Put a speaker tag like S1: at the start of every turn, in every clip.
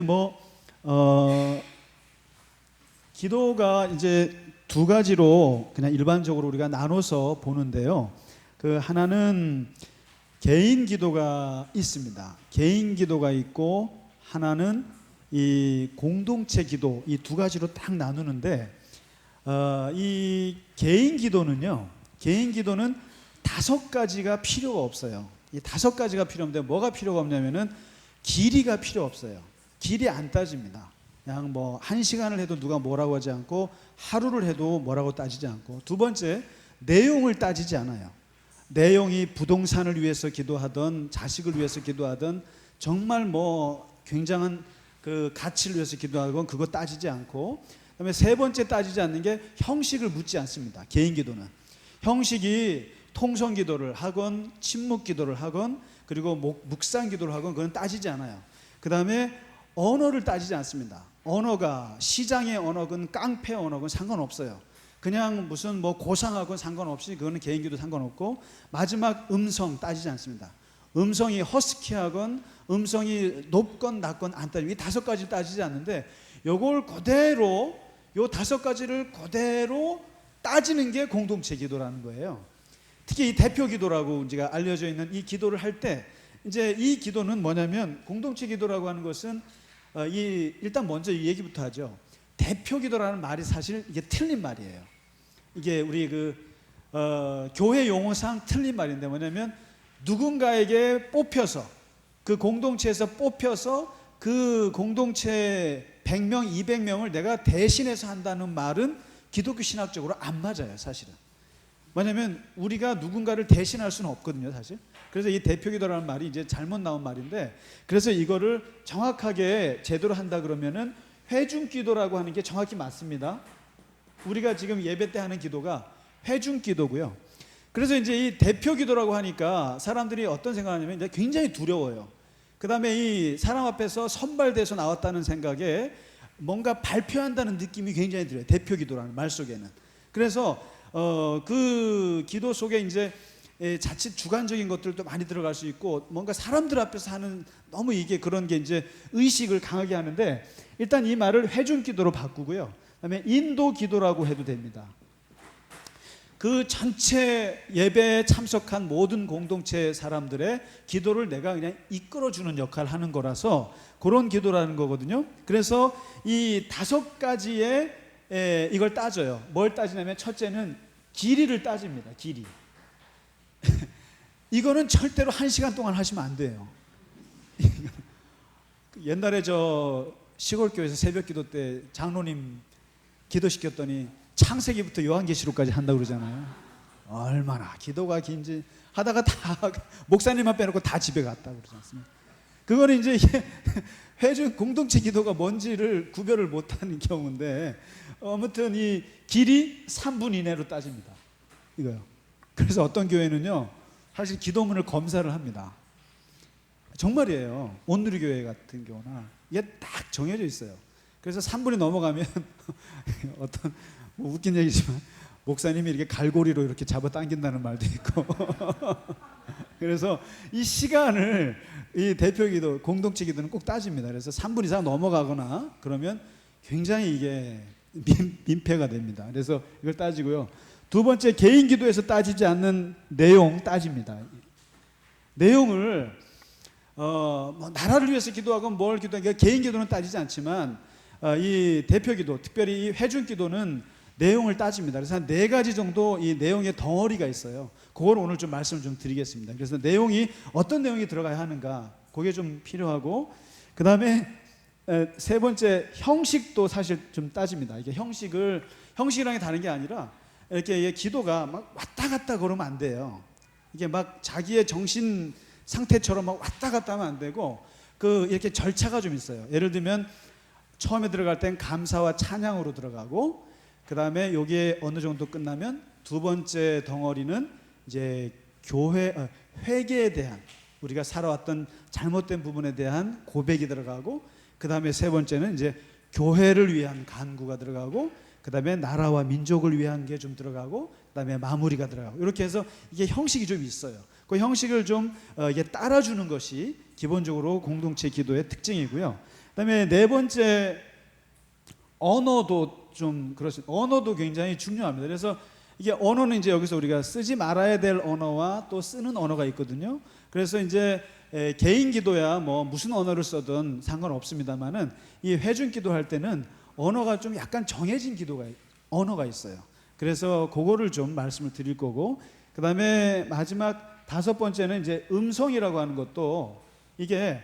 S1: 뭐 기도가 이제 두 가지로 그냥 일반적으로 우리가 나눠서 보는데요. 그 하나는 개인 기도가 있습니다. 개인 기도가 있고 하나는 이 공동체 기도, 이 두 가지로 딱 나누는데 이 개인 기도는요. 개인 기도는 다섯 가지가 필요가 없어요. 이 다섯 가지가 필요 없는데 뭐가 필요가 없냐면은 길이가 필요 없어요. 길이 안 따집니다. 그냥 뭐 1시간을 해도 누가 뭐라고 하지 않고 하루를 해도 뭐라고 따지지 않고, 두 번째 내용을 따지지 않아요. 내용이 부동산을 위해서 기도하던 자식을 위해서 기도하던 정말 뭐 굉장한 그 가치를 위해서 기도하건 그거 따지지 않고, 그다음에 세 번째 따지지 않는 게 형식을 묻지 않습니다. 개인 기도는 형식이 통성 기도를 하건 침묵 기도를 하건 그리고 묵상 기도를 하건 그건 따지지 않아요. 그 다음에 언어를 따지지 않습니다. 언어가 시장의 언어건 깡패 언어건 상관없어요. 그냥 무슨 뭐 고상하건 상관없이 그거는 개인기도 상관없고, 마지막 음성 따지지 않습니다. 음성이 허스키하건 음성이 높건 낮건 안 따지고, 이 다섯 가지 따지지 않는데 요걸 그대로, 요 다섯 가지를 그대로 따지는 게 공동체 기도라는 거예요. 특히 이 대표 기도라고 제가 알려져 있는 이 기도를 할 때, 이제 이 기도는 뭐냐면, 공동체 기도라고 하는 것은 일단 먼저 이 얘기부터 하죠. 대표 기도라는 말이 사실 이게 틀린 말이에요. 이게 우리 교회 용어상 틀린 말인데, 뭐냐면 누군가에게 뽑혀서, 그 공동체에서 뽑혀서 그 공동체 100명, 200명을 내가 대신해서 한다는 말은 기독교 신학적으로 안 맞아요, 사실은. 뭐냐면 우리가 누군가를 대신할 수는 없거든요, 사실. 그래서 이 대표기도라는 말이 이제 잘못 나온 말인데, 그래서 이거를 정확하게 제대로 한다 그러면은 회중기도라고 하는 게 정확히 맞습니다. 우리가 지금 예배 때 하는 기도가 회중기도고요. 그래서 이제 이 대표기도라고 하니까 사람들이 어떤 생각하냐면 이제 굉장히 두려워요. 그 다음에 이 사람 앞에서 선발돼서 나왔다는 생각에 뭔가 발표한다는 느낌이 굉장히 들어요. 대표기도라는 말 속에는. 그래서 그 기도 속에 이제 자칫 주관적인 것들도 많이 들어갈 수 있고, 뭔가 사람들 앞에서 하는 너무 이게 그런 게 이제 의식을 강하게 하는데, 일단 이 말을 회중 기도로 바꾸고요. 그다음에 인도 기도라고 해도 됩니다. 그 전체 예배에 참석한 모든 공동체 사람들의 기도를 내가 그냥 이끌어주는 역할을 하는 거라서 그런 기도라는 거거든요. 그래서 이 다섯 가지의 이걸 따져요. 뭘 따지냐면, 첫째는 길이를 따집니다. 길이. 이거는 절대로 1시간 동안 하시면 안 돼요. 옛날에 저 시골교회에서 새벽기도 때 장로님 기도시켰더니 창세기부터 요한계시록까지 한다고 그러잖아요. 얼마나 기도가 긴지 하다가 다 목사님만 빼놓고 다 집에 갔다고 그러지 않습니까? 그거는 이제 회중 공동체 기도가 뭔지를 구별을 못하는 경우인데, 아무튼 이 길이 3분 이내로 따집니다. 이거요. 그래서 어떤 교회는요, 사실 기도문을 검사를 합니다. 정말이에요. 온누리교회 같은 경우나 이게 딱 정해져 있어요. 그래서 3분이 넘어가면 어떤 뭐 웃긴 얘기지만 목사님이 이렇게 갈고리로 이렇게 잡아당긴다는 말도 있고 그래서 이 시간을 이 대표기도, 공동체 기도는 꼭 따집니다. 그래서 3분 이상 넘어가거나 그러면 굉장히 이게 민폐가 됩니다. 그래서 이걸 따지고요. 두 번째, 개인 기도에서 따지지 않는 내용 따집니다. 내용을 뭐 나라를 위해서 기도하건 뭘 기도하건 개인 기도는 따지지 않지만, 이 대표 기도, 특별히 이 회중 기도는 내용을 따집니다. 그래서 한 4가지 정도 이 내용의 덩어리가 있어요. 그걸 오늘 좀 말씀을 좀 드리겠습니다. 그래서 내용이 어떤 내용이 들어가야 하는가, 그게 좀 필요하고, 그 다음에 세 번째, 형식도 사실 좀 따집니다. 이게 형식이랑 다른 게 아니라 이렇게 기도가 막 왔다 갔다 그러면 안 돼요. 이게 막 자기의 정신 상태처럼 막 왔다 갔다 하면 안 되고, 이렇게 절차가 좀 있어요. 예를 들면 처음에 들어갈 땐 감사와 찬양으로 들어가고, 그 다음에 여기에 어느 정도 끝나면 두 번째 덩어리는 이제 회개에 대한, 우리가 살아왔던 잘못된 부분에 대한 고백이 들어가고, 그 다음에 세 번째는 이제 교회를 위한 간구가 들어가고, 그 다음에 나라와 민족을 위한 게 좀 들어가고, 그 다음에 마무리가 들어가고, 이렇게 해서 이게 형식이 좀 있어요. 그 형식을 좀 이게 따라주는 것이 기본적으로 공동체 기도의 특징이고요. 그다음에 네 번째, 언어도 좀 그렇습니다. 언어도 굉장히 중요합니다. 그래서 이게 언어는 이제 여기서 우리가 쓰지 말아야 될 언어와 또 쓰는 언어가 있거든요. 그래서 이제 개인 기도야 뭐 무슨 언어를 써든 상관없습니다만은 이 회중 기도할 때는 언어가 좀 약간 정해진 언어가 있어요. 그래서 그거를 좀 말씀을 드릴 거고, 그다음에 마지막 다섯 번째는 이제 음성이라고 하는 것도, 이게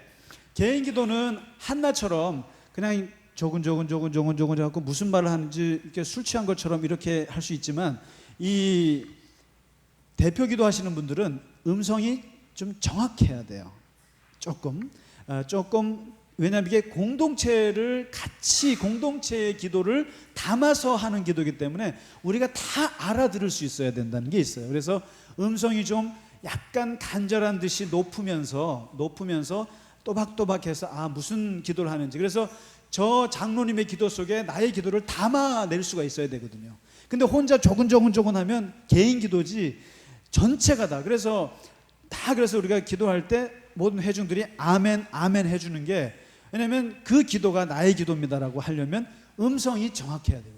S1: 개인 기도는 한나처럼 그냥 조근조근 하고 무슨 말을 하는지 이렇게 술 취한 것처럼 이렇게 할 수 있지만, 이 대표 기도 하시는 분들은 음성이 좀 정확해야 돼요. 조금 왜냐하면 이게 공동체의 기도를 담아서 하는 기도이기 때문에 우리가 다 알아들을 수 있어야 된다는 게 있어요. 그래서 음성이 좀 약간 간절한 듯이 높으면서 또박또박해서 무슨 기도를 하는지, 그래서 저 장로님의 기도 속에 나의 기도를 담아낼 수가 있어야 되거든요. 근데 혼자 조근 하면 개인 기도지 전체가 다, 그래서 우리가 기도할 때 모든 회중들이 아멘 해주는 게, 왜냐하면 그 기도가 나의 기도입니다라고 하려면 음성이 정확해야 돼요.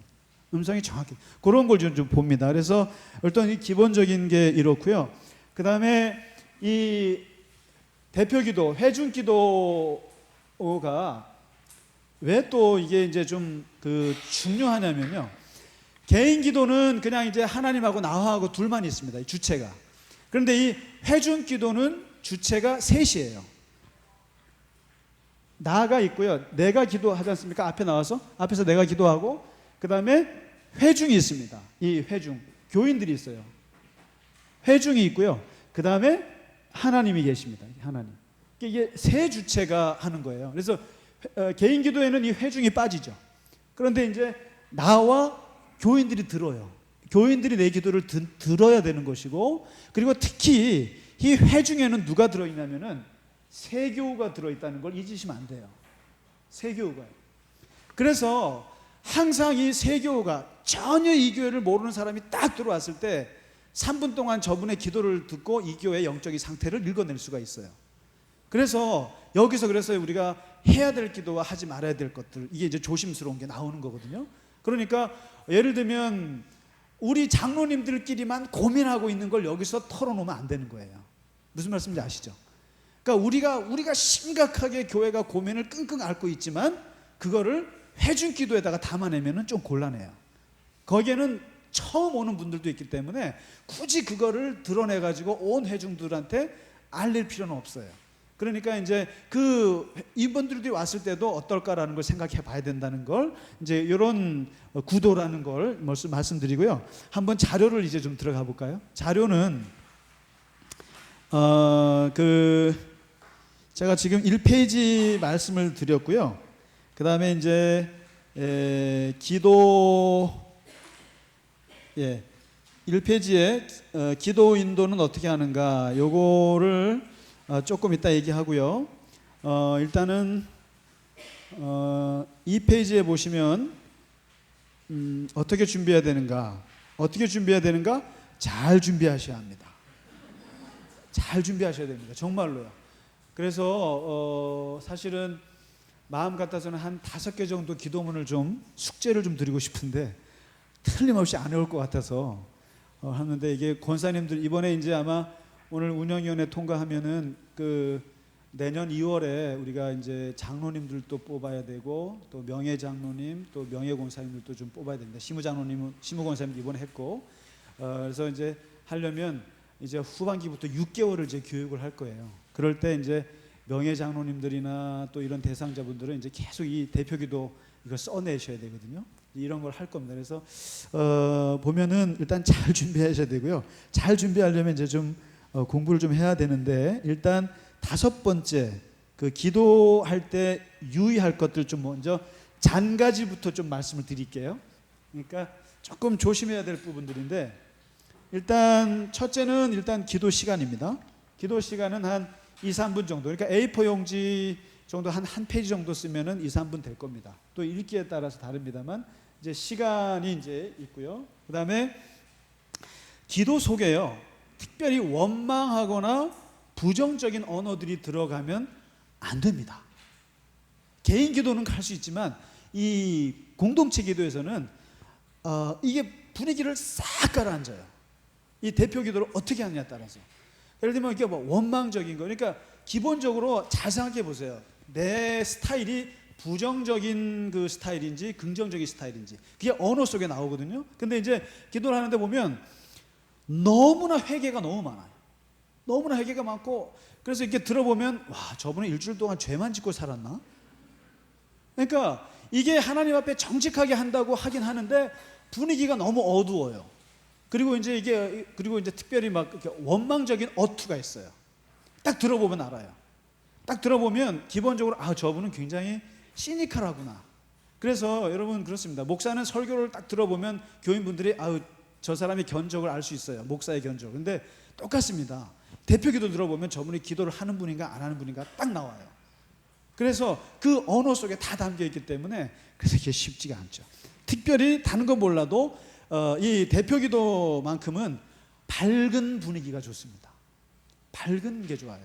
S1: 음성이 정확해. 그런 걸 좀 봅니다. 그래서 일단 이 기본적인 게 이렇고요. 그 다음에 이 대표 기도, 회중 기도가 왜 또 이게 이제 좀 중요하냐면요. 개인 기도는 그냥 이제 하나님하고 나하고 둘만 있습니다. 주체가. 그런데 이 회중 기도는 주체가 셋이에요. 나가 있고요. 내가 기도하지 않습니까? 앞에 나와서 앞에서 내가 기도하고, 그 다음에 회중이 있습니다. 이 회중, 교인들이 있어요. 회중이 있고요. 그 다음에 하나님이 계십니다. 하나님. 이게 세 주체가 하는 거예요. 그래서 개인 기도에는 이 회중이 빠지죠. 그런데 이제 나와 교인들이 들어요. 교인들이 내 기도를 들어야 되는 것이고, 그리고 특히 이 회중에는 누가 들어있냐면은 세교우가 들어있다는 걸 잊으시면 안 돼요. 세교우가요. 그래서 항상 이 세교우가 전혀 이 교회를 모르는 사람이 딱 들어왔을 때 3분 동안 저분의 기도를 듣고 이 교회의 영적인 상태를 읽어낼 수가 있어요. 그래서 우리가 해야 될 기도와 하지 말아야 될 것들, 이게 이제 조심스러운 게 나오는 거거든요. 그러니까 예를 들면 우리 장로님들끼리만 고민하고 있는 걸 여기서 털어놓으면 안 되는 거예요. 무슨 말씀인지 아시죠? 그러니까 우리가 심각하게 교회가 고민을 끙끙 앓고 있지만 그거를 회중 기도에다가 담아내면은 좀 곤란해요. 거기에는 처음 오는 분들도 있기 때문에 굳이 그거를 드러내 가지고 온 회중들한테 알릴 필요는 없어요. 그러니까 이제 이분들이 왔을 때도 어떨까라는 걸 생각해 봐야 된다는 걸, 이제 이런 구도라는 걸 말씀드리고요. 한번 자료를 이제 좀 들어가 볼까요? 자료는 제가 지금 1페이지 말씀을 드렸고요. 그 다음에 이제 기도 1페이지에 기도 인도는 어떻게 하는가, 요거를 조금 이따 얘기하고요. 일단은 2페이지에 보시면 어떻게 준비해야 되는가, 잘 준비하셔야 합니다. 잘 준비하셔야 됩니다. 정말로요. 그래서 사실은 마음 같아서는 한 5개 정도 기도문을 좀 숙제를 좀 드리고 싶은데 틀림없이 안 해올 것 같아서 하는데, 이게 권사님들 이번에 이제 아마 오늘 운영위원회 통과하면은 내년 2월에 우리가 이제 장로님들도 뽑아야 되고, 또 명예 장로님, 또 명예 권사님들도 좀 뽑아야 됩니다. 시무 권사님도 이번에 했고, 그래서 이제 하려면 이제 후반기부터 6개월을 이제 교육을 할 거예요. 그럴 때 이제 명예 장로님들이나 또 이런 대상자분들은 이제 계속 이 대표기도 이걸 써내셔야 되거든요. 이런 걸 할 겁니다. 그래서 보면은 일단 잘 준비하셔야 되고요. 잘 준비하려면 이제 좀 공부를 좀 해야 되는데, 일단 5번째 기도할 때 유의할 것들 좀 먼저 잔가지부터 좀 말씀을 드릴게요. 그러니까 조금 조심해야 될 부분들인데, 일단 첫째는 기도 시간입니다. 기도 시간은 한 2-3분 정도. 그러니까 A4 용지 정도 한 페이지 정도 쓰면은 2-3분 될 겁니다. 또 읽기에 따라서 다릅니다만 이제 시간이 이제 있고요. 그다음에 기도 속에요, 특별히 원망하거나 부정적인 언어들이 들어가면 안 됩니다. 개인 기도는 할 수 있지만 이 공동체 기도에서는 이게 분위기를 싹 가라앉아요. 이 대표 기도를 어떻게 하느냐에 따라서. 예를 들면 이게 뭐 원망적인 거, 그러니까 기본적으로 잘 생각해 보세요. 내 스타일이 부정적인 그 스타일인지 긍정적인 스타일인지 그게 언어 속에 나오거든요. 근데 이제 기도를 하는데 보면 너무나 회개가 너무 많아요. 너무나 회개가 많고, 그래서 이렇게 들어보면 와, 저분은 일주일 동안 죄만 짓고 살았나? 그러니까 이게 하나님 앞에 정직하게 한다고 하긴 하는데 분위기가 너무 어두워요. 그리고 이제 특별히 막 이렇게 원망적인 어투가 있어요. 딱 들어보면 알아요. 딱 들어보면 기본적으로 저분은 굉장히 시니컬하구나. 그래서 여러분 그렇습니다. 목사는 설교를 딱 들어보면 교인분들이 저 사람의 견적을 알 수 있어요. 목사의 견적. 근데 똑같습니다. 대표 기도 들어보면 저분이 기도를 하는 분인가 안 하는 분인가 딱 나와요. 그래서 그 언어 속에 다 담겨 있기 때문에 그래서 이게 쉽지가 않죠. 특별히 다른 건 몰라도 이 대표 기도만큼은 밝은 분위기가 좋습니다. 밝은 게 좋아요.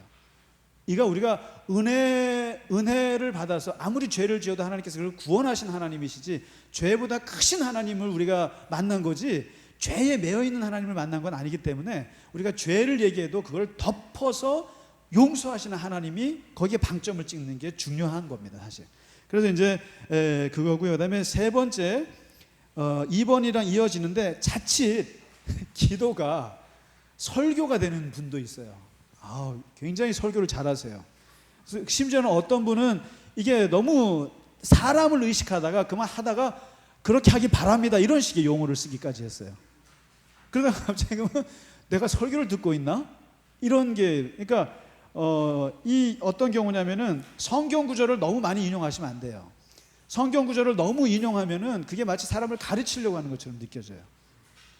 S1: 우리가 은혜를 받아서 아무리 죄를 지어도 하나님께서 그걸 구원하신 하나님이시지 죄보다 크신 하나님을 우리가 만난 거지 죄에 매여 있는 하나님을 만난 건 아니기 때문에 우리가 죄를 얘기해도 그걸 덮어서 용서하시는 하나님이 거기에 방점을 찍는 게 중요한 겁니다, 사실. 그래서 이제 그거고요. 그다음에 세 번째 2번이랑 이어지는데 자칫 기도가 설교가 되는 분도 있어요. 굉장히 설교를 잘하세요. 심지어는 어떤 분은 이게 너무 사람을 의식하다가 그만하다가 그렇게 하기 바랍니다 이런 식의 용어를 쓰기까지 했어요. 그러다가 갑자기 내가 설교를 듣고 있나? 이런 게, 그러니까 이 어떤 경우냐면은 성경 구절을 너무 많이 인용하시면 안 돼요. 성경 구절을 너무 인용하면은 그게 마치 사람을 가르치려고 하는 것처럼 느껴져요.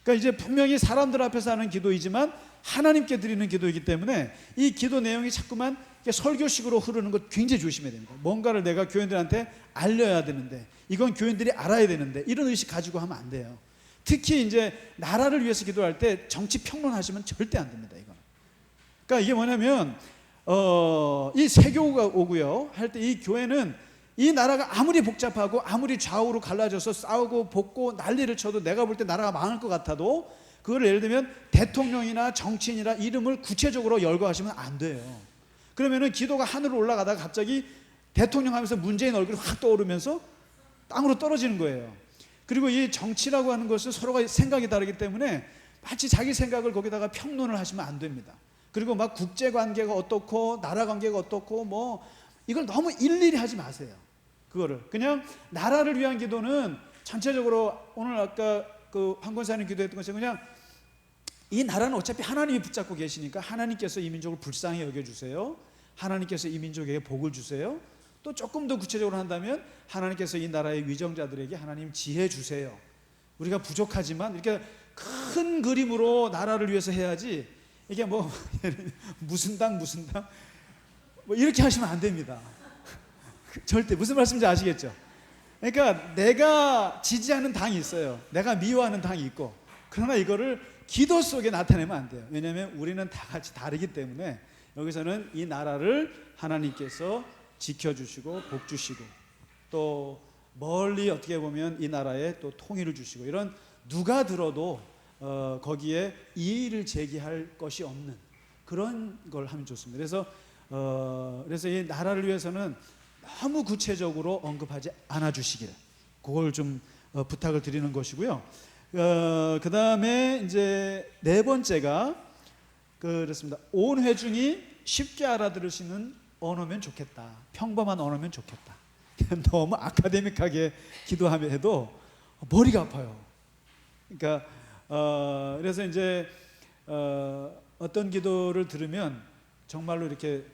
S1: 그러니까 이제 분명히 사람들 앞에서 하는 기도이지만 하나님께 드리는 기도이기 때문에 이 기도 내용이 자꾸만 설교식으로 흐르는 것 굉장히 조심해야 됩니다. 뭔가를 내가 교인들한테 알려야 되는데, 이건 교인들이 알아야 되는데, 이런 의식 가지고 하면 안 돼요. 특히 이제 나라를 위해서 기도할 때 정치 평론하시면 절대 안 됩니다. 이건. 그러니까 이게 뭐냐면 이 세교가 오고요 할 때 이 교회는 이 나라가 아무리 복잡하고 아무리 좌우로 갈라져서 싸우고 볶고 난리를 쳐도 내가 볼 때 나라가 망할 것 같아도 그걸 예를 들면 대통령이나 정치인이나 이름을 구체적으로 열거하시면 안 돼요. 그러면은 기도가 하늘로 올라가다가 갑자기 대통령 하면서 문재인 얼굴이 확 떠오르면서 땅으로 떨어지는 거예요. 그리고 이 정치라고 하는 것은 서로가 생각이 다르기 때문에 마치 자기 생각을 거기다가 평론을 하시면 안 됩니다. 그리고 막 국제관계가 어떻고 나라 관계가 어떻고 뭐 이걸 너무 일일이 하지 마세요. 그거를 그냥 나라를 위한 기도는 전체적으로 오늘 아까 그 황권사님 기도했던 것처럼 그냥 이 나라는 어차피 하나님이 붙잡고 계시니까 하나님께서 이 민족을 불쌍히 여겨주세요. 하나님께서 이 민족에게 복을 주세요. 또 조금 더 구체적으로 한다면 하나님께서 이 나라의 위정자들에게 하나님 지혜 주세요. 우리가 부족하지만 이렇게 큰 그림으로 나라를 위해서 해야지 이게 뭐 무슨 당 뭐 이렇게 하시면 안 됩니다. 절대. 무슨 말씀인지 아시겠죠? 그러니까 내가 지지하는 당이 있어요. 내가 미워하는 당이 있고, 그러나 이거를 기도 속에 나타내면 안 돼요. 왜냐하면 우리는 다 같이 다르기 때문에 여기서는 이 나라를 하나님께서 지켜주시고 복 주시고 또 멀리 어떻게 보면 이 나라에 또 통일을 주시고 이런 누가 들어도 거기에 이의를 제기할 것이 없는 그런 걸 하면 좋습니다. 그래서 이 나라를 위해서는 너무 구체적으로 언급하지 않아 주시길, 그걸 좀 부탁을 드리는 것이고요. 그 다음에 이제 네 번째가 그렇습니다. 온 회중이 쉽게 알아들으시는 언어면 좋겠다. 평범한 언어면 좋겠다. 너무 아카데믹하게 기도하면 해도 머리가 아파요. 그러니까 그래서 이제 어떤 기도를 들으면 정말로 이렇게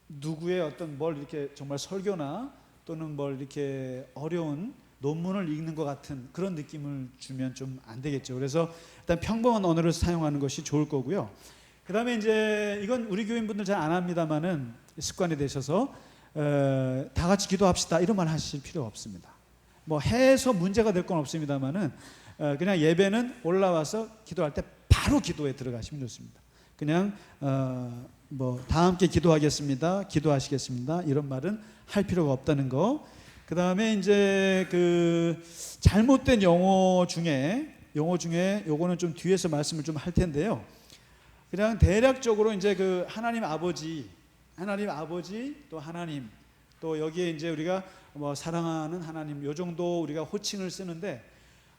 S1: 누구의 어떤 뭘 이렇게 정말 설교나 또는 뭘 이렇게 어려운 논문을 읽는 것 같은 그런 느낌을 주면 좀 안 되겠죠. 그래서 일단 평범한 언어를 사용하는 것이 좋을 거고요. 그 다음에 이제 이건 우리 교인분들 잘 안 합니다만은 습관이 되셔서 다 같이 기도합시다 이런 말 하실 필요 없습니다. 뭐 해서 문제가 될 건 없습니다만은 그냥 예배는 올라와서 기도할 때 바로 기도에 들어가시면 좋습니다. 그냥 뭐 다 함께 기도하겠습니다, 기도하시겠습니다 이런 말은 할 필요가 없다는 거. 그 다음에 이제 그 잘못된 용어 중에 요거는 좀 뒤에서 말씀을 좀 할 텐데요. 그냥 대략적으로 이제 그 하나님 아버지 또 하나님, 또 여기에 이제 우리가 뭐 사랑하는 하나님, 요 정도 우리가 호칭을 쓰는데,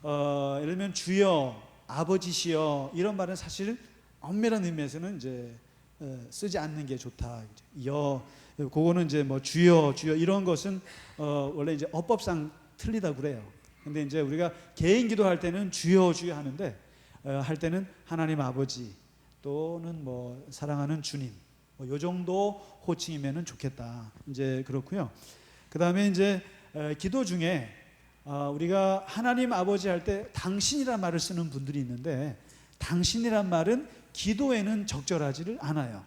S1: 예를 들면 주여, 아버지시여 이런 말은 사실 엄밀한 의미에서는 이제 쓰지 않는 게 좋다. 그거는 이제 뭐 주여 이런 것은 원래 이제 어법상 틀리다고 그래요. 근데 이제 우리가 개인 기도할 때는 주여 하는데, 할 때는 하나님 아버지 또는 뭐 사랑하는 주님, 뭐 요 정도 호칭이면은 좋겠다. 이제 그렇고요. 그 다음에 이제 기도 중에 우리가 하나님 아버지 할 때 당신이란 말을 쓰는 분들이 있는데, 당신이란 말은 기도에는 적절하지를 않아요.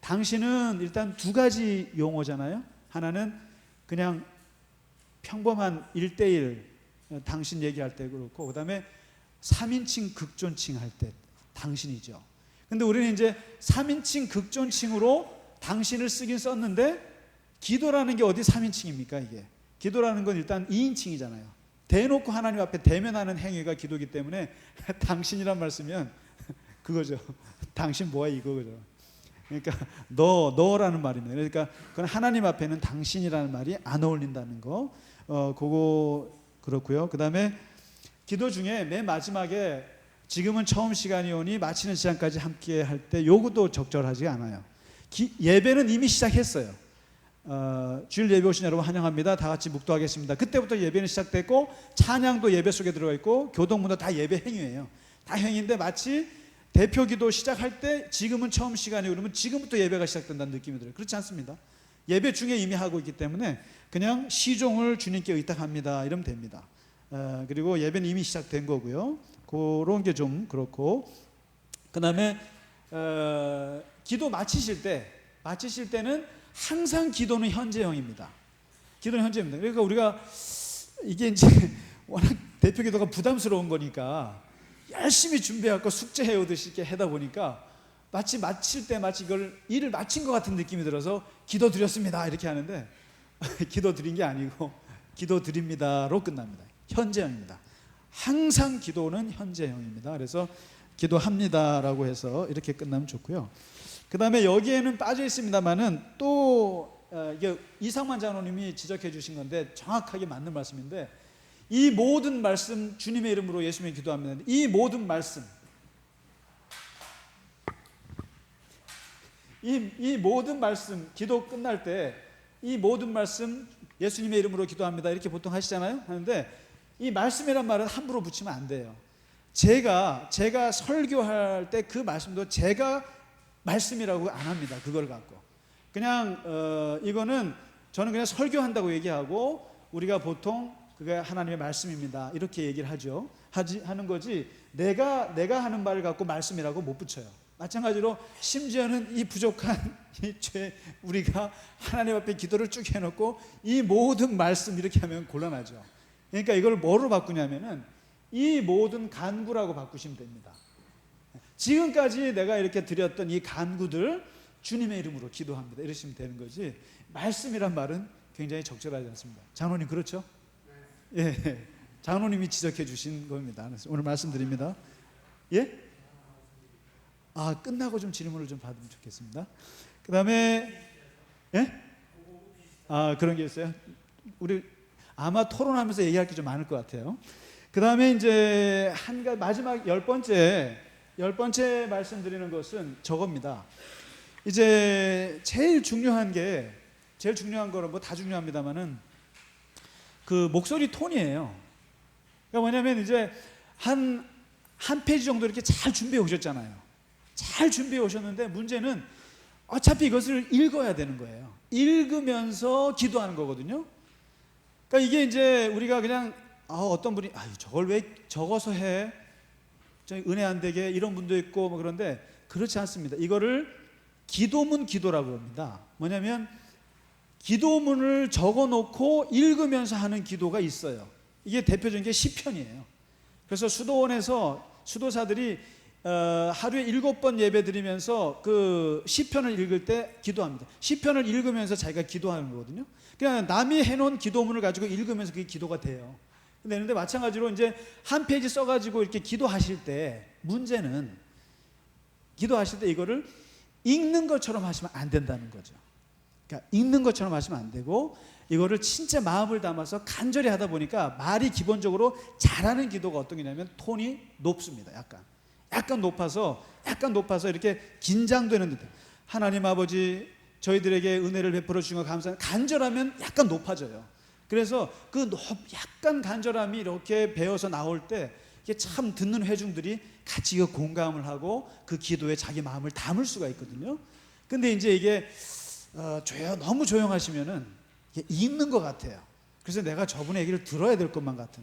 S1: 당신은 일단 두 가지 용어잖아요. 하나는 그냥 평범한 1대1 당신 얘기할 때 그렇고, 그 다음에 3인칭 극존칭 할 때 당신이죠. 근데 우리는 이제 3인칭 극존칭으로 당신을 쓰긴 썼는데, 기도라는 게 어디 3인칭입니까? 이게 기도라는 건 일단 2인칭이잖아요. 대놓고 하나님 앞에 대면하는 행위가 기도이기 때문에 당신이란 말 쓰면 그거죠. 당신 뭐야 이거죠. 그러니까 너라는 말입니다. 그러니까 그건 하나님 앞에는 당신이라는 말이 안 어울린다는 거. 그거 그렇고요. 그다음에 기도 중에 맨 마지막에 지금은 처음 시간이 오니 마치는 시간까지 함께 할 때 요것도 적절하지 않아요. 예배는 이미 시작했어요. 주일 예배 오신 여러분 환영합니다. 다 같이 묵도하겠습니다. 그때부터 예배는 시작됐고, 찬양도 예배 속에 들어가 있고, 교동문도 다 예배 행위예요. 다 행위인데 마치 대표 기도 시작할 때 지금은 처음 시간이 그러면 지금부터 예배가 시작된다는 느낌이 들어요. 그렇지 않습니다. 예배 중에 이미 하고 있기 때문에 그냥 시종을 주님께 의탁합니다 이러면 됩니다. 그리고 예배는 이미 시작된 거고요. 그런 게 좀 그렇고, 그 다음에 기도 마치실 때는 항상 기도는 현재형입니다. 기도는 현재입니다. 그러니까 우리가 이게 이제 워낙 대표 기도가 부담스러운 거니까 열심히 준비하고 숙제해 오듯이 이렇게 하다 보니까 마치 마칠 때 마치 이걸 일을 마친 것 같은 느낌이 들어서 기도 드렸습니다 이렇게 하는데 기도 드린 게 아니고 기도 드립니다로 끝납니다. 현재형입니다. 항상 기도는 현재형입니다. 그래서 기도합니다라고 해서 이렇게 끝나면 좋고요. 그 다음에 여기에는 빠져 있습니다만은 또 이게 이상만 장로님이 지적해 주신 건데 정확하게 맞는 말씀인데, 이 모든 말씀 주님의 이름으로 예수님의 기도합니다. 이 모든 말씀, 이 모든 말씀 기도 끝날 때 이 모든 말씀 예수님의 이름으로 기도합니다 이렇게 보통 하시잖아요. 하는데 이 말씀이란 말은 함부로 붙이면 안 돼요. 제가 설교할 때 그 말씀도 제가 말씀이라고 안 합니다. 그걸 갖고 그냥 이거는 저는 그냥 설교한다고 얘기하고, 우리가 보통 그게 하나님의 말씀입니다 이렇게 얘기를 하는 거지, 내가 하는 말을 갖고 말씀이라고 못 붙여요. 마찬가지로 심지어는 이 부족한 이 죄, 우리가 하나님 앞에 기도를 쭉 해놓고 이 모든 말씀 이렇게 하면 곤란하죠. 그러니까 이걸 뭐로 바꾸냐면은 이 모든 간구라고 바꾸시면 됩니다. 지금까지 내가 이렇게 드렸던 이 간구들 주님의 이름으로 기도합니다 이러시면 되는 거지, 말씀이란 말은 굉장히 적절하지 않습니다. 장로님 그렇죠? 예, 장로님이 지적해 주신 겁니다. 그래서 오늘 말씀드립니다. 예? 끝나고 좀 질문을 좀 받으면 좋겠습니다. 그 다음에 예? 그런 게 있어요. 우리 아마 토론하면서 얘기할 게 좀 많을 것 같아요. 그 다음에 이제 마지막 열 번째 말씀드리는 것은 저겁니다. 이제 제일 중요한 거는 뭐 다 중요합니다만은 그 목소리 톤이에요. 그러니까 뭐냐면 이제 한 페이지 정도 이렇게 잘 준비해 오셨잖아요. 잘 준비해 오셨는데 문제는 어차피 이것을 읽어야 되는 거예요. 읽으면서 기도하는 거거든요. 그러니까 이게 이제 우리가 그냥 어떤 분이 저걸 왜 적어서 해? 은혜 안 되게 이런 분도 있고 뭐 그런데 그렇지 않습니다. 이거를 기도문 기도라고 합니다. 뭐냐면 기도문을 적어놓고 읽으면서 하는 기도가 있어요. 이게 대표적인 게 시편이에요. 그래서 수도원에서 수도사들이 하루에 7번 예배 드리면서 그 시편을 읽을 때 기도합니다. 시편을 읽으면서 자기가 기도하는 거거든요. 그냥 남이 해놓은 기도문을 가지고 읽으면서 그게 기도가 돼요. 되는데 마찬가지로 이제 한 페이지 써가지고 이렇게 기도하실 때 문제는 기도하실 때 이거를 읽는 것처럼 하시면 안 된다는 거죠. 그러니까 읽는 것처럼 하시면 안 되고 이거를 진짜 마음을 담아서 간절히 하다 보니까 말이 기본적으로 잘하는 기도가 어떤 게냐면 톤이 높습니다. 약간 높아서 이렇게 긴장되는 듯. 하나님 아버지 저희들에게 은혜를 베풀어 주신 거 감사합니다. 간절하면 약간 높아져요. 그래서 그 약간 간절함이 이렇게 배어서 나올 때 이게 참 듣는 회중들이 같이 이거 공감을 하고 그 기도에 자기 마음을 담을 수가 있거든요. 근데 이제 이게 너무 조용하시면은 이게 읽는 것 같아요. 그래서 내가 저분의 얘기를 들어야 될 것만 같은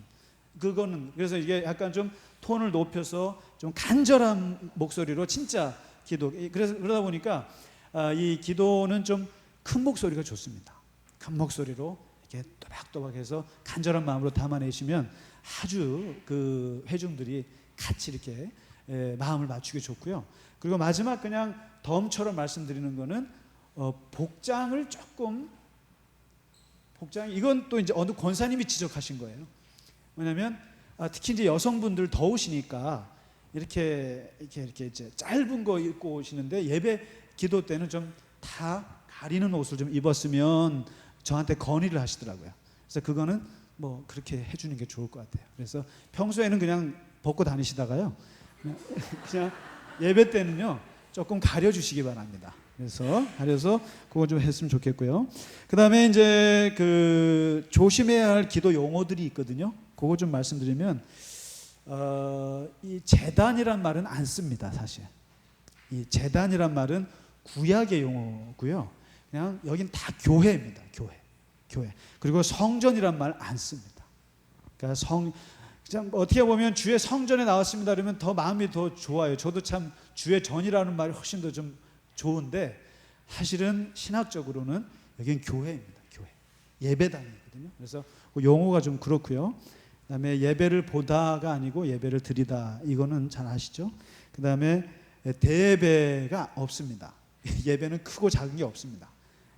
S1: 그거는. 그래서 이게 약간 좀 톤을 높여서 좀 간절한 목소리로 진짜 기도. 그래서 그러다 보니까 이 기도는 좀 큰 목소리가 좋습니다. 큰 목소리로 이렇게 또박또박해서 간절한 마음으로 담아내시면 아주 그 회중들이 같이 이렇게 마음을 맞추기 좋고요. 그리고 마지막 그냥 덤처럼 말씀드리는 거는 복장을 조금 이건 또 이제 어느 권사님이 지적하신 거예요. 왜냐하면 특히 이제 여성분들 더우시니까 이렇게 이제 짧은 거 입고 오시는데 예배 기도 때는 좀 다 가리는 옷을 좀 입었으면 저한테 건의를 하시더라고요. 그래서 그거는 뭐 그렇게 해주는 게 좋을 것 같아요. 그래서 평소에는 그냥 벗고 다니시다가요, 그냥 예배 때는요 조금 가려주시기 바랍니다. 그래서 가려서 그거 좀 했으면 좋겠고요. 그 다음에 이제 그 조심해야 할 기도 용어들이 있거든요. 그거 좀 말씀드리면 이 재단이란 말은 안 씁니다. 사실 이 재단이란 말은 구약의 용어고요. 그냥 여긴 다 교회입니다. 교회. 그리고 성전이란 말 안 씁니다. 그러니까 그냥 어떻게 보면 주의 성전에 나왔습니다 그러면 더 마음이 더 좋아요. 저도 참 주의 전이라는 말이 훨씬 더 좀 좋은데 사실은 신학적으로는 여긴 교회입니다. 교회. 예배당이거든요. 그래서 그 용어가 좀 그렇고요. 그다음에 예배를 보다가 아니고 예배를 드리다. 이거는 잘 아시죠? 그다음에 대예배가 없습니다. 예배는 크고 작은 게 없습니다.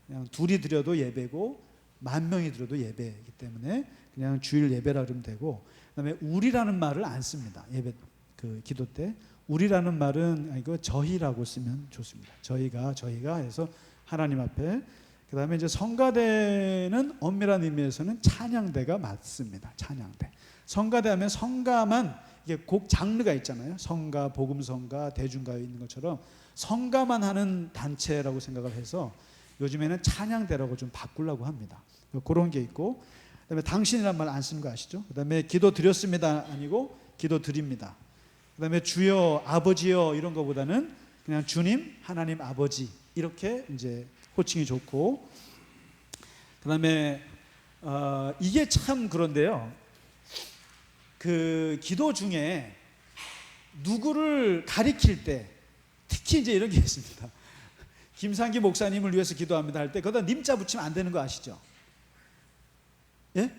S1: 그냥 둘이 드려도 예배고 10,000명이 들어도 예배이기 때문에 그냥 주일 예배라 그러면 되고, 그다음에 우리라는 말을 안 씁니다. 예배 그 기도 때 우리라는 말은 아니고 저희라고 쓰면 좋습니다. 저희가 해서 하나님 앞에. 그다음에 이제 성가대는 엄밀한 의미에서는 찬양대가 맞습니다. 찬양대. 성가대하면 성가만 이게 곡 장르가 있잖아요. 성가, 복음성가, 대중가요 있는 것처럼 성가만 하는 단체라고 생각을 해서 요즘에는 찬양대라고 좀 바꾸려고 합니다. 그런 게 있고, 그다음에 당신이란 말 안 쓰는 거 아시죠? 그다음에 기도 드렸습니다 아니고 기도 드립니다. 그다음에 주여, 아버지여 이런 거보다는 그냥 주님, 하나님, 아버지 이렇게 이제 호칭이 좋고, 그다음에 이게 참 그런데요. 그 기도 중에 누구를 가리킬 때 특히 이제 이런 게 있습니다. 김상기 목사님을 위해서 기도합니다 할 때 거기다 님자 붙이면 안 되는 거 아시죠? 예?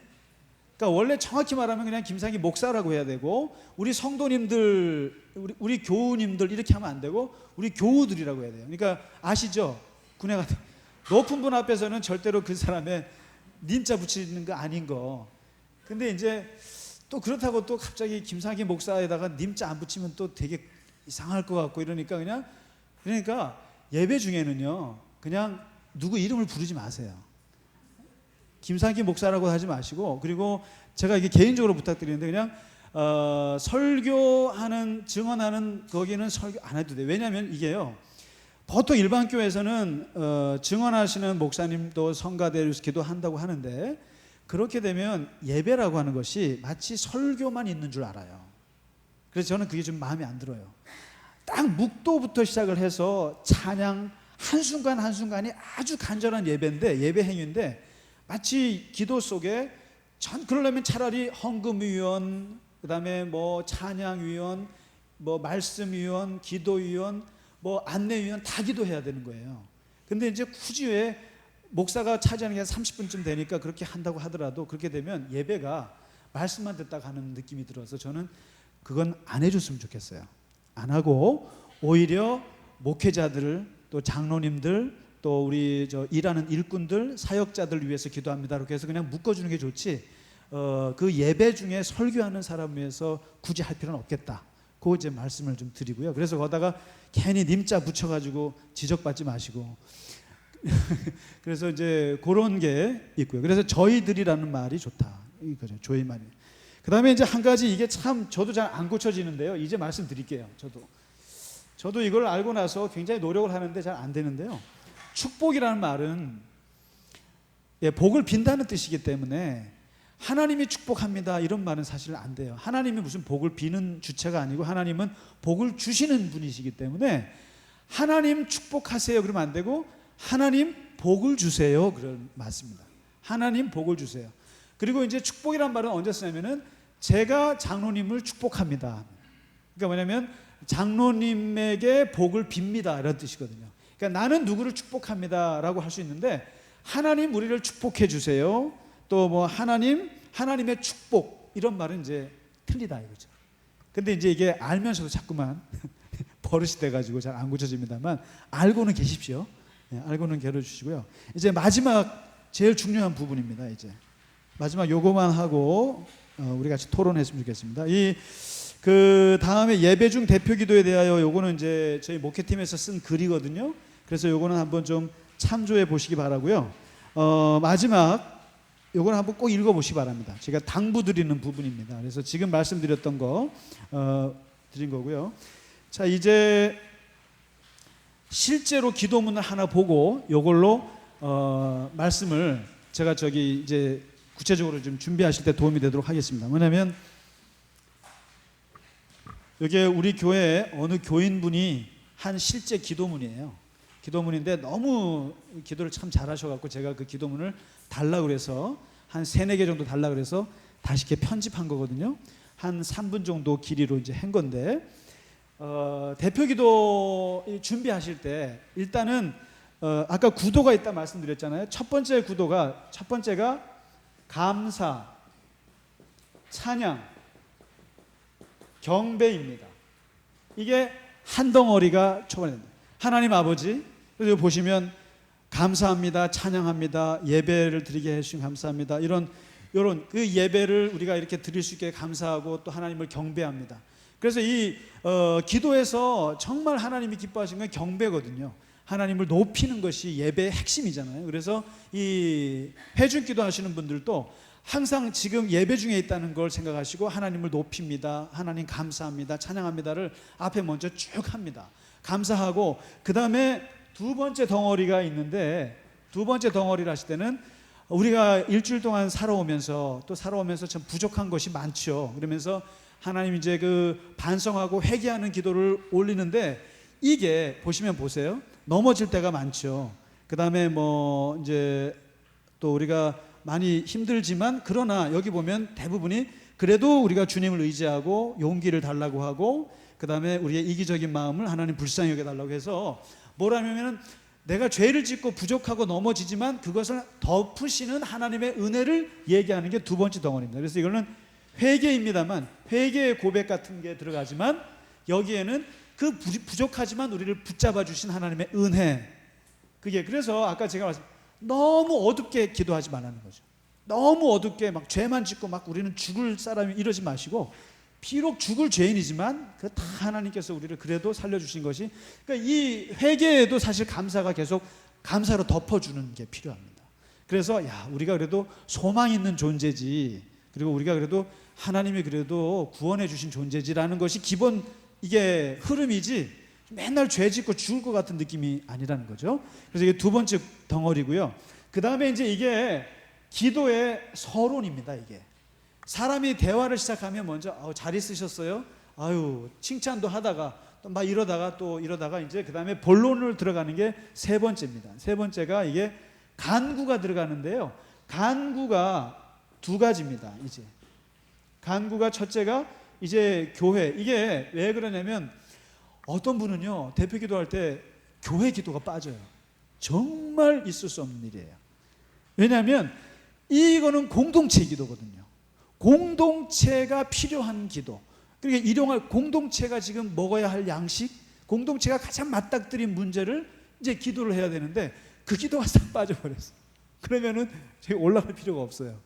S1: 그러니까 원래 정확히 말하면 그냥 김상기 목사라고 해야 되고, 우리 성도님들, 우리 교우님들 이렇게 하면 안 되고 우리 교우들이라고 해야 돼요. 그러니까 아시죠? 군에 같은 높은 분 앞에서는 절대로 그 사람의 님자 붙이는 거 아닌 거. 근데 이제 또 그렇다고 또 갑자기 김상기 목사에다가 님자 안 붙이면 또 되게 이상할 것 같고 이러니까 그러니까 예배 중에는요 그냥 누구 이름을 부르지 마세요. 김상기 목사라고 하지 마시고, 그리고 제가 이게 개인적으로 부탁드리는데 그냥 설교하는 증언하는 거기는 설교 안 해도 돼요. 왜냐하면 이게요 보통 일반 교회에서는 증언하시는 목사님도 성가대로서 기도한다고 하는데, 그렇게 되면 예배라고 하는 것이 마치 설교만 있는 줄 알아요. 그래서 저는 그게 좀 마음에 안 들어요. 딱 묵도부터 시작을 해서 찬양 한순간 한순간이 아주 간절한 예배인데, 예배 행위인데 마치 기도 속에 그러려면 차라리 헌금위원, 그다음에 뭐 찬양위원, 뭐 말씀위원, 기도위원, 뭐 안내위원 다 기도해야 되는 거예요. 근데 이제 굳이 왜 목사가 차지하는 게 30분쯤 되니까 그렇게 한다고 하더라도 그렇게 되면 예배가 말씀만 듣다 가는 느낌이 들어서 저는 그건 안 해줬으면 좋겠어요. 안 하고 오히려 목회자들, 또 장로님들, 또 우리 일하는 일꾼들, 사역자들 위해서 기도합니다. 이렇게 해서 그냥 묶어주는 게 좋지. 그 예배 중에 설교하는 사람 위해서 굳이 할 필요는 없겠다. 그 이제 말씀을 좀 드리고요. 그래서 거다가 괜히 님자 붙여가지고 지적받지 마시고. 그래서 이제 그런 게 있고요. 그래서 저희들이라는 말이 좋다. 이거죠. 저희 말이. 그 다음에 이제 한 가지 이게 참 저도 잘 안 고쳐지는데요. 이제 말씀드릴게요. 저도 이걸 알고 나서 굉장히 노력을 하는데 잘 안 되는데요. 축복이라는 말은 복을 빈다는 뜻이기 때문에 하나님이 축복합니다 이런 말은 사실 안 돼요. 하나님이 무슨 복을 비는 주체가 아니고 하나님은 복을 주시는 분이시기 때문에 하나님 축복하세요 그러면 안 되고 하나님 복을 주세요 그런 맞습니다. 하나님 복을 주세요. 그리고 이제 축복이란 말은 언제 쓰냐면은 제가 장로님을 축복합니다. 그러니까 뭐냐면 장로님에게 복을 빕니다 이런 뜻이거든요. 그러니까 나는 누구를 축복합니다라고 할 수 있는데 하나님 우리를 축복해 주세요. 또 뭐 하나님의 축복 이런 말은 이제 틀리다 이거죠. 근데 이제 이게 알면서도 자꾸만 버릇이 돼가지고 잘 안 고쳐집니다만 알고는 계십시오. 알고는 겨뤄주시고요. 이제 마지막 제일 중요한 부분입니다. 이제 마지막 요거만 하고 우리 같이 토론했으면 좋겠습니다. 그 다음에 예배 중 대표 기도에 대하여 요거는 이제 저희 목회팀에서 쓴 글이거든요. 그래서 요거는 한번 좀 참조해 보시기 바라고요. 마지막 요거는 한번 꼭 읽어 보시기 바랍니다. 제가 당부드리는 부분입니다. 그래서 지금 말씀드렸던 거 드린 거고요. 자, 이제 실제로 기도문을 하나 보고 요걸로 말씀을 제가 이제 구체적으로 좀 준비하실 때 도움이 되도록 하겠습니다. 뭐냐면 이게 우리 교회에 어느 교인분이 한 실제 기도문이에요. 기도문인데 너무 기도를 참 잘하셔갖고 제가 그 기도문을 달라고 그래서 한 3-4개 정도 달라고 그래서 다시 이렇게 편집한 거거든요. 한 3분 정도 길이로 이제 한 건데 대표 기도 준비하실 때 일단은 아까 구도가 있다 말씀드렸잖아요. 첫 번째가 감사, 찬양, 경배입니다. 이게 한 덩어리가 초반에 됩니다. 하나님 아버지, 그래서 보시면 감사합니다, 찬양합니다, 예배를 드리게 해주신 감사합니다. 이런 그 예배를 우리가 이렇게 드릴 수 있게 감사하고 또 하나님을 경배합니다. 그래서 이 기도에서 정말 하나님이 기뻐하시는 건 경배거든요. 하나님을 높이는 것이 예배의 핵심이잖아요. 그래서 이 회중 기도하시는 분들도 항상 지금 예배 중에 있다는 걸 생각하시고 하나님을 높입니다, 하나님 감사합니다, 찬양합니다를 앞에 먼저 쭉 합니다. 감사하고 그 다음에 두 번째 덩어리가 있는데 두 번째 덩어리를 하실 때는 우리가 일주일 동안 살아오면서 참 부족한 것이 많죠. 그러면서 하나님 이제 그 반성하고 회개하는 기도를 올리는데 이게 보세요. 넘어질 때가 많죠. 그 다음에 뭐 이제 또 우리가 많이 힘들지만 그러나 여기 보면 대부분이 그래도 우리가 주님을 의지하고 용기를 달라고 하고 그 다음에 우리의 이기적인 마음을 하나님 불쌍히 여겨달라고 해서 뭐라면 내가 죄를 짓고 부족하고 넘어지지만 그것을 덮으시는 하나님의 은혜를 얘기하는 게 두 번째 덩어리입니다. 그래서 이거는 회개입니다만 회개의 고백 같은 게 들어가지만 여기에는 그 부족하지만 우리를 붙잡아 주신 하나님의 은혜, 그게 그래서 아까 제가 너무 어둡게 기도하지 말라는 거죠. 너무 어둡게 막 죄만 짓고 막 우리는 죽을 사람이 이러지 마시고 비록 죽을 죄인이지만 그 다 하나님께서 우리를 그래도 살려주신 것이, 그러니까 이 회개에도 사실 감사가 계속 감사로 덮어주는 게 필요합니다. 그래서 우리가 그래도 소망 있는 존재지, 그리고 우리가 그래도 하나님이 그래도 구원해 주신 존재지라는 것이 기본 이게 흐름이지 맨날 죄 짓고 죽을 것 같은 느낌이 아니라는 거죠. 그래서 이게 두 번째 덩어리고요. 그 다음에 이제 이게 기도의 서론입니다. 이게 사람이 대화를 시작하면 먼저 잘 있으셨어요? 칭찬도 하다가 또 막 이러다가 이제 그 다음에 본론을 들어가는 게 세 번째입니다. 세 번째가 이게 간구가 들어가는데요. 간구가 두 가지입니다. 이제 간구가 첫째가 이제 교회, 이게 왜 그러냐면 어떤 분은요 대표 기도할 때 교회 기도가 빠져요. 정말 있을 수 없는 일이에요. 왜냐하면 이거는 공동체 기도거든요. 공동체가 필요한 기도. 그러니까 일용할 공동체가 지금 먹어야 할 양식, 공동체가 가장 맞닥뜨린 문제를 이제 기도를 해야 되는데 그 기도가 싹 빠져버렸어요. 그러면은 저희 올라갈 필요가 없어요.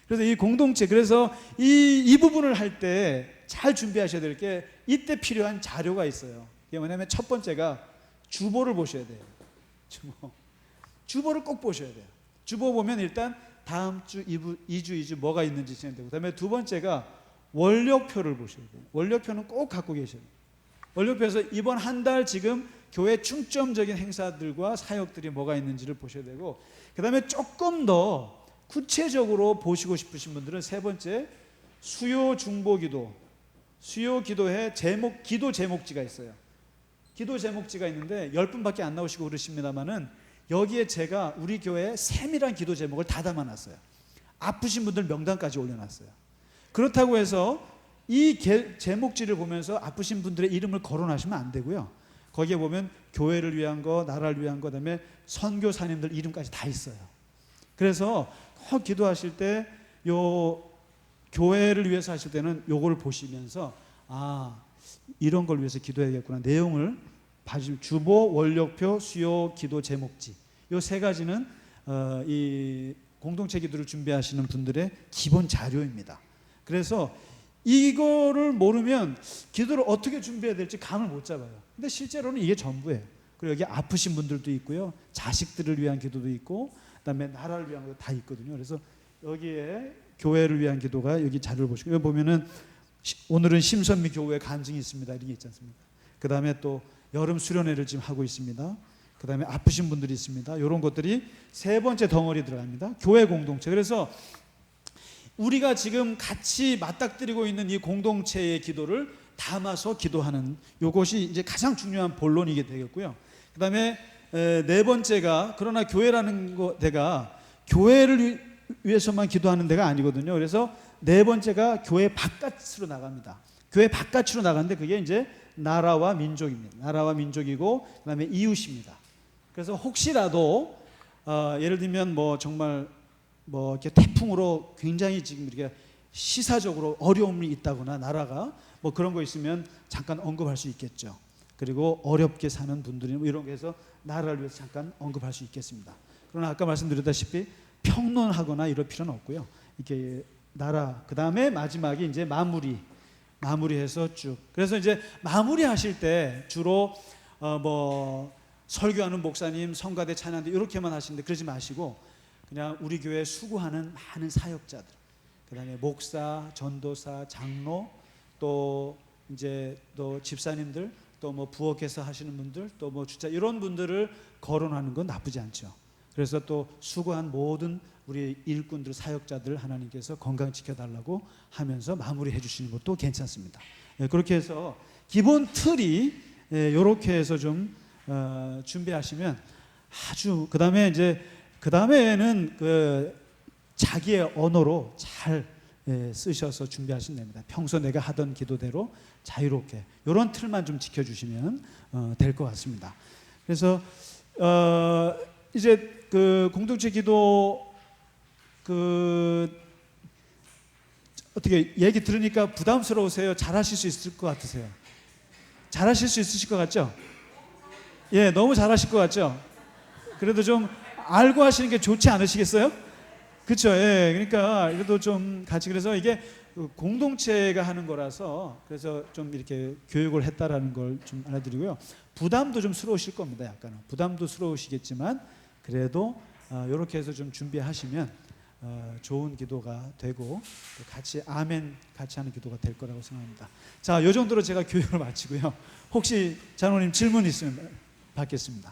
S1: 그래서 이 공동체, 그래서 이 부분을 할 때 잘 준비하셔야 될 게 이때 필요한 자료가 있어요. 이게 뭐냐면 첫 번째가 주보를 보셔야 돼요. 주보를 꼭 보셔야 돼요. 주보 보면 일단 다음 주, 2주 뭐가 있는지 진행되고, 그다음에 두 번째가 원료표를 보셔야 돼요. 원료표는 꼭 갖고 계셔야 돼요. 원료표에서 이번 한 달 지금 교회 중점적인 행사들과 사역들이 뭐가 있는지를 보셔야 되고, 그 다음에 조금 더 구체적으로 보시고 싶으신 분들은 세 번째, 수요 중보기도, 수요 기도회 제목, 기도 제목지가 있어요. 기도 제목지가 있는데 10분밖에 안 나오시고 그러십니다만은 여기에 제가 우리 교회의 세밀한 기도 제목을 다 담아놨어요. 아프신 분들 명단까지 올려놨어요. 그렇다고 해서 이 제목지를 보면서 아프신 분들의 이름을 거론하시면 안 되고요. 거기에 보면 교회를 위한 거, 나라를 위한 거, 그다음에 선교사님들 이름까지 다 있어요. 그래서 기도하실 때 요 교회를 위해서 하실 때는 요거를 보시면서 이런 걸 위해서 기도해야겠구나. 내용을 봐주시면 주보, 원료표, 수요, 기도 제목지, 요 세 가지는 이 공동체 기도를 준비하시는 분들의 기본 자료입니다. 그래서 이거를 모르면 기도를 어떻게 준비해야 될지 감을 못 잡아요. 근데 실제로는 이게 전부예요. 그리고 여기 아프신 분들도 있고요, 자식들을 위한 기도도 있고, 그다음에 나라를 위한 것도 다 있거든요. 그래서 여기에 교회를 위한 기도가 여기 자료를 보시고, 여기 보면은 오늘은 심선미 교회 간증이 있습니다, 이런 게 있지 않습니까? 그다음에 또 여름 수련회를 지금 하고 있습니다. 그다음에 아프신 분들이 있습니다. 이런 것들이 세 번째 덩어리 들어갑니다. 교회 공동체. 그래서 우리가 지금 같이 맞닥뜨리고 있는 이 공동체의 기도를 담아서 기도하는, 이것이 이제 가장 중요한 본론이게 되겠고요. 그다음에 네 번째가, 그러나 교회라는 데가 교회를 위해서만 기도하는 데가 아니거든요. 그래서 네 번째가 교회 바깥으로 나갑니다. 교회 바깥으로 나가는데 그게 이제 나라와 민족입니다. 나라와 민족이고, 그다음에 이웃입니다. 그래서 혹시라도 예를 들면 뭐 정말 뭐 이렇게 태풍으로 굉장히 지금 이렇게 시사적으로 어려움이 있다거나, 나라가 뭐 그런 거 있으면 잠깐 언급할 수 있겠죠. 그리고 어렵게 사는 분들이 뭐 이런 거 해서 나라를 위해서 잠깐 언급할 수 있겠습니다. 그러나 아까 말씀드렸다시피 평론하거나 이럴 필요는 없고요. 이렇게 나라, 그 다음에 마지막에 이제 마무리해서 쭉. 그래서 이제 마무리하실 때 주로 뭐 설교하는 목사님, 성가대 찬양대 이렇게만 하시는데 그러지 마시고, 그냥 우리 교회 수고하는 많은 사역자들, 그다음에 목사, 전도사, 장로, 또 이제 또 집사님들, 또 뭐 부엌에서 하시는 분들, 또 뭐 주차, 이런 분들을 거론하는 건 나쁘지 않죠. 그래서 또 수고한 모든 우리 일꾼들, 사역자들 하나님께서 건강 지켜달라고 하면서 마무리해 주시는 것도 괜찮습니다. 그렇게 해서 기본 틀이 이렇게 해서 좀 준비하시면 아주, 그다음에 이제 그다음에는 그 자기의 언어로 잘 쓰셔서 준비하시면 됩니다. 평소 내가 하던 기도대로 자유롭게 이런 틀만 좀 지켜주시면 될 것 같습니다. 그래서 이제 그 공동체 기도 어떻게 얘기 들으니까 부담스러우세요? 잘하실 수 있을 것 같으세요? 잘하실 수 있으실 것 같죠? 예, 너무 잘하실 것 같죠? 그래도 좀 알고 하시는 게 좋지 않으시겠어요? 그렇죠. 예, 그러니까 그래도 좀 같이, 그래서 이게 공동체가 하는 거라서 그래서 좀 이렇게 교육을 했다라는 걸 좀 알아드리고요. 부담도 좀 스러우실 겁니다. 약간은 부담도 스러우시겠지만 그래도 이렇게 해서 좀 준비하시면 좋은 기도가 되고 같이 아멘 같이 하는 기도가 될 거라고 생각합니다. 자, 이 정도로 제가 교육을 마치고요. 혹시 장로님 질문 있으면 받겠습니다.